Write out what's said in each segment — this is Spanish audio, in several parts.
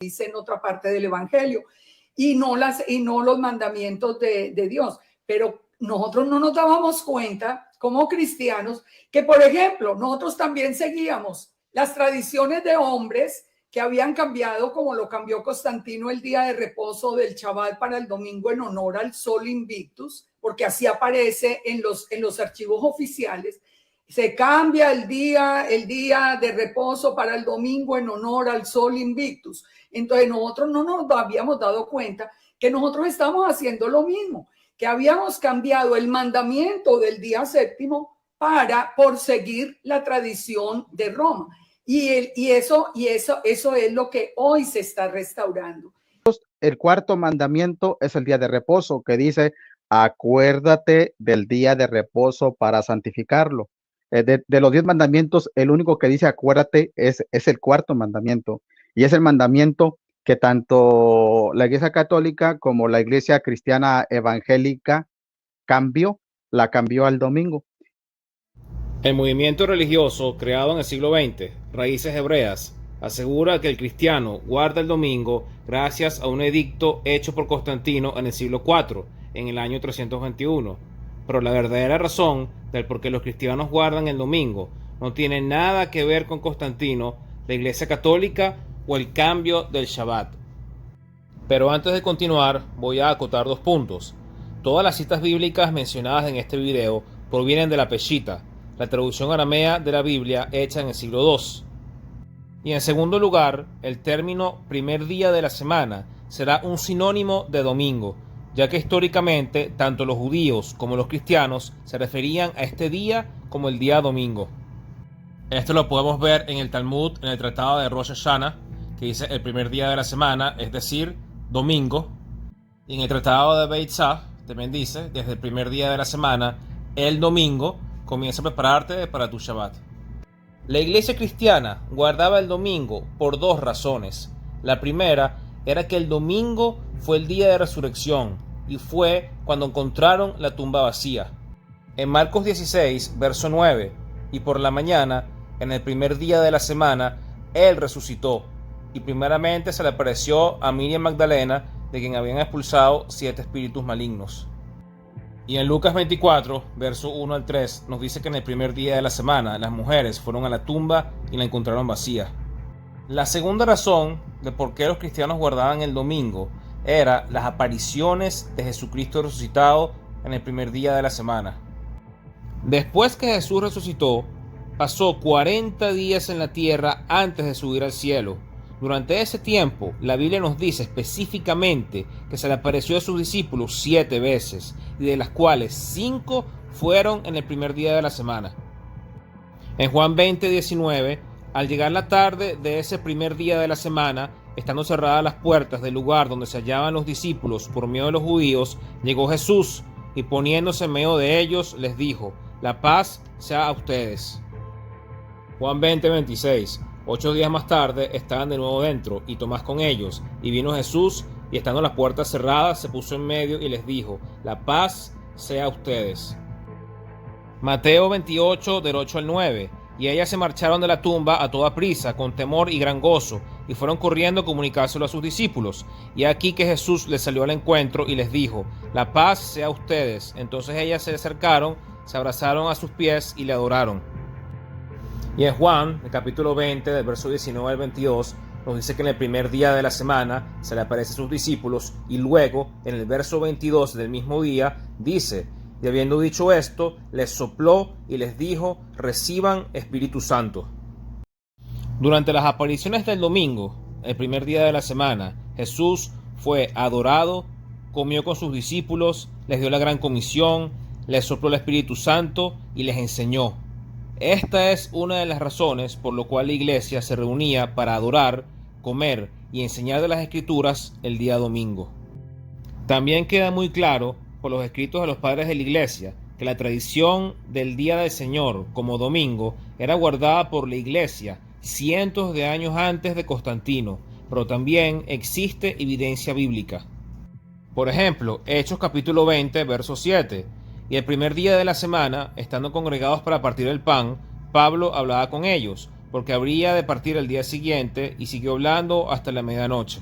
dice en otra parte del Evangelio, y no los mandamientos de Dios. Pero nosotros no nos dábamos cuenta como cristianos que, por ejemplo, nosotros también seguíamos las tradiciones de hombres que habían cambiado, como lo cambió Constantino el día de reposo del Shabbat para el domingo en honor al Sol Invictus, porque así aparece en los archivos oficiales. Se cambia el día de reposo para el domingo en honor al Sol Invictus. Entonces nosotros no nos habíamos dado cuenta que nosotros estamos haciendo lo mismo, que habíamos cambiado el mandamiento del día séptimo por seguir la tradición de Roma. Y eso es lo que hoy se está restaurando. El cuarto mandamiento es el día de reposo, que dice: acuérdate del día de reposo para santificarlo. De los 10 mandamientos, el único que dice acuérdate es el cuarto mandamiento. Y es el mandamiento que tanto la Iglesia Católica como la Iglesia Cristiana Evangélica la cambió al domingo. El movimiento religioso creado en el siglo XX, Raíces Hebreas, asegura que el cristiano guarda el domingo gracias a un edicto hecho por Constantino en el siglo IV, en el año 321. Pero la verdadera razón del por qué los cristianos guardan el domingo no tiene nada que ver con Constantino, la Iglesia Católica o el cambio del Shabbat. Pero antes de continuar, voy a acotar 2 puntos. Todas las citas bíblicas mencionadas en este video provienen de la Peshita, la traducción aramea de la Biblia hecha en el siglo II. Y en segundo lugar, el término primer día de la semana será un sinónimo de domingo, ya que históricamente tanto los judíos como los cristianos se referían a este día como el día domingo. Esto lo podemos ver en el Talmud, en el tratado de Rosh Hashanah, que dice el primer día de la semana, es decir, domingo. Y en el tratado de Beit Tzah también dice, desde el primer día de la semana, el domingo, comienza a prepararte para tu Shabbat. La iglesia cristiana guardaba el domingo por 2 razones. La primera era que el domingo fue el día de resurrección y fue cuando encontraron la tumba vacía. En Marcos 16, verso 9, y por la mañana, en el primer día de la semana, Él resucitó, y primeramente se le apareció a Miriam Magdalena, de quien habían expulsado 7 espíritus malignos. Y en Lucas 24, verso 1 al 3, nos dice que en el primer día de la semana las mujeres fueron a la tumba y la encontraron vacía. La segunda razón de por qué los cristianos guardaban el domingo era las apariciones de Jesucristo resucitado en el primer día de la semana. Después que Jesús resucitó, pasó 40 días en la tierra antes de subir al cielo. Durante ese tiempo, la Biblia nos dice específicamente que se le apareció a sus discípulos 7 veces, y de las cuales 5 fueron en el primer día de la semana. En Juan 20:19, al llegar la tarde de ese primer día de la semana, estando cerradas las puertas del lugar donde se hallaban los discípulos por miedo de los judíos, llegó Jesús y poniéndose en medio de ellos les dijo: la paz sea a ustedes. Juan 20:26. 8 días más tarde estaban de nuevo dentro, y Tomás con ellos, y vino Jesús, y estando las puertas cerradas, se puso en medio y les dijo: la paz sea a ustedes. Mateo 28, del 8 al 9. Y ellas se marcharon de la tumba a toda prisa, con temor y gran gozo, y fueron corriendo a comunicárselo a sus discípulos. Y aquí que Jesús les salió al encuentro y les dijo: la paz sea a ustedes. Entonces ellas se acercaron, se abrazaron a sus pies y le adoraron. Y en Juan, el capítulo 20, del verso 19 al 22, nos dice que en el primer día de la semana se le aparece a sus discípulos, y luego, en el verso 22 del mismo día, dice: y habiendo dicho esto, les sopló y les dijo: reciban Espíritu Santo. Durante las apariciones del domingo, el primer día de la semana, Jesús fue adorado, comió con sus discípulos, les dio la gran comisión, les sopló el Espíritu Santo y les enseñó. Esta es una de las razones por lo cual la iglesia se reunía para adorar, comer y enseñar de las Escrituras el día domingo. También queda muy claro por los escritos de los padres de la iglesia que la tradición del Día del Señor como domingo era guardada por la iglesia cientos de años antes de Constantino, pero también existe evidencia bíblica. Por ejemplo, Hechos capítulo 20, verso 7. Y el primer día de la semana, estando congregados para partir el pan, Pablo hablaba con ellos, porque habría de partir el día siguiente, y siguió hablando hasta la medianoche.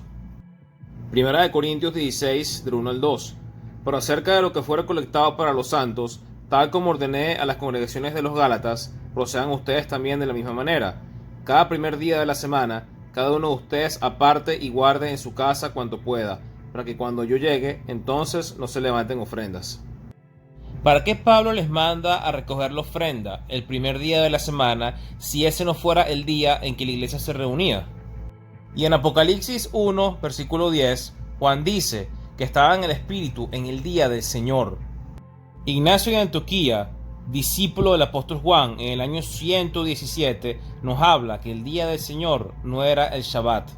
Primera de Corintios 16, del 1 al 2. Pero acerca de lo que fuera colectado para los santos, tal como ordené a las congregaciones de los Gálatas, procedan ustedes también de la misma manera. Cada primer día de la semana, cada uno de ustedes aparte y guarde en su casa cuanto pueda, para que cuando yo llegue, entonces no se levanten ofrendas. ¿Para qué Pablo les manda a recoger la ofrenda el primer día de la semana si ese no fuera el día en que la iglesia se reunía? Y en Apocalipsis 1, versículo 10, Juan dice que estaba en el Espíritu en el día del Señor. Ignacio de Antioquía, discípulo del apóstol Juan en el año 117, nos habla que el día del Señor no era el Shabbat.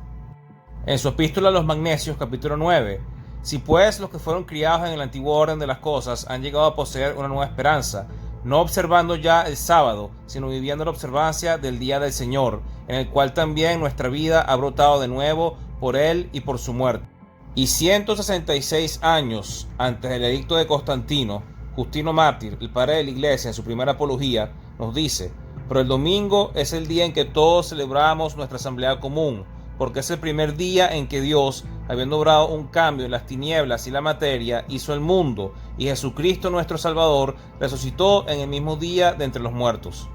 En su epístola a los Magnesios, capítulo 9, si pues los que fueron criados en el antiguo orden de las cosas han llegado a poseer una nueva esperanza, no observando ya el sábado, sino viviendo la observancia del día del Señor, en el cual también nuestra vida ha brotado de nuevo por él y por su muerte. Y 166 años antes del edicto de Constantino, Justino Mártir, el padre de la iglesia, en su primera apología, nos dice: pero el domingo es el día en que todos celebramos nuestra asamblea común, porque es el primer día en que Dios, habiendo obrado un cambio en las tinieblas y la materia, hizo el mundo, y Jesucristo nuestro Salvador resucitó en el mismo día de entre los muertos.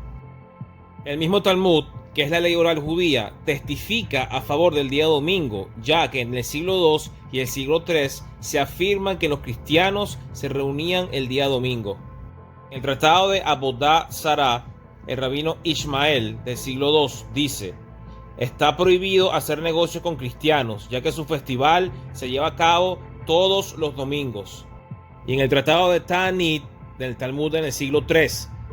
El mismo Talmud, que es la ley oral judía, testifica a favor del día domingo, ya que en el siglo II y el siglo III se afirma que los cristianos se reunían el día domingo. El tratado de Abodá Zará, el rabino Ishmael del siglo II dice: está prohibido hacer negocio con cristianos, ya que su festival se lleva a cabo todos los domingos. Y en el tratado de Ta'anit del Talmud en el siglo III,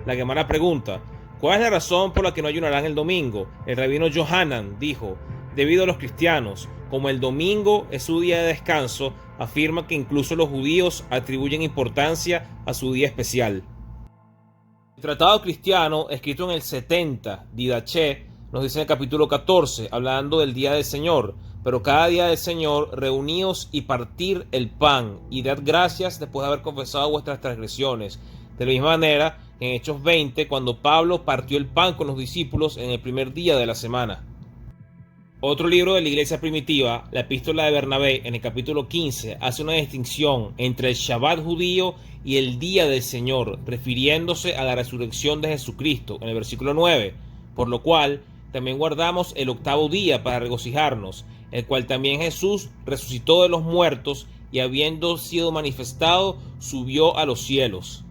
la Gemara pregunta: ¿cuál es la razón por la que no ayunarán el domingo? El rabino Yohanan dijo: debido a los cristianos, como el domingo es su día de descanso, afirma que incluso los judíos atribuyen importancia a su día especial. El tratado cristiano, escrito en el 70, Didaché, nos dice en el capítulo 14, hablando del día del Señor: pero cada día del Señor reuníos y partir el pan, y dad gracias después de haber confesado vuestras transgresiones. De la misma manera, en Hechos 20, cuando Pablo partió el pan con los discípulos en el primer día de la semana. Otro libro de la iglesia primitiva, la epístola de Bernabé, en el capítulo 15, hace una distinción entre el Shabbat judío y el día del Señor, refiriéndose a la resurrección de Jesucristo, en el versículo 9, por lo cual también guardamos el octavo día para regocijarnos, el cual también Jesús resucitó de los muertos y, habiendo sido manifestado, subió a los cielos.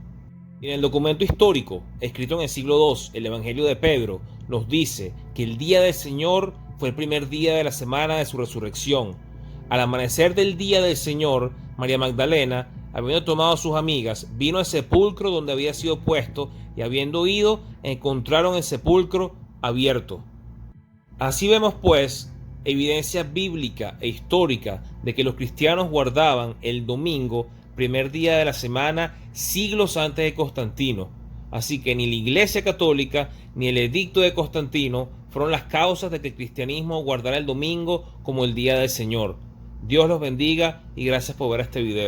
Y en el documento histórico, escrito en el siglo II, el Evangelio de Pedro, nos dice que el día del Señor fue el primer día de la semana de su resurrección. Al amanecer del día del Señor, María Magdalena, habiendo tomado a sus amigas, vino al sepulcro donde había sido puesto, y habiendo ido, encontraron el sepulcro abierto. Así vemos, pues, evidencia bíblica e histórica de que los cristianos guardaban el domingo, primer día de la semana, siglos antes de Constantino. Así que ni la Iglesia Católica ni el edicto de Constantino fueron las causas de que el cristianismo guardara el domingo como el día del Señor. Dios los bendiga y gracias por ver este video.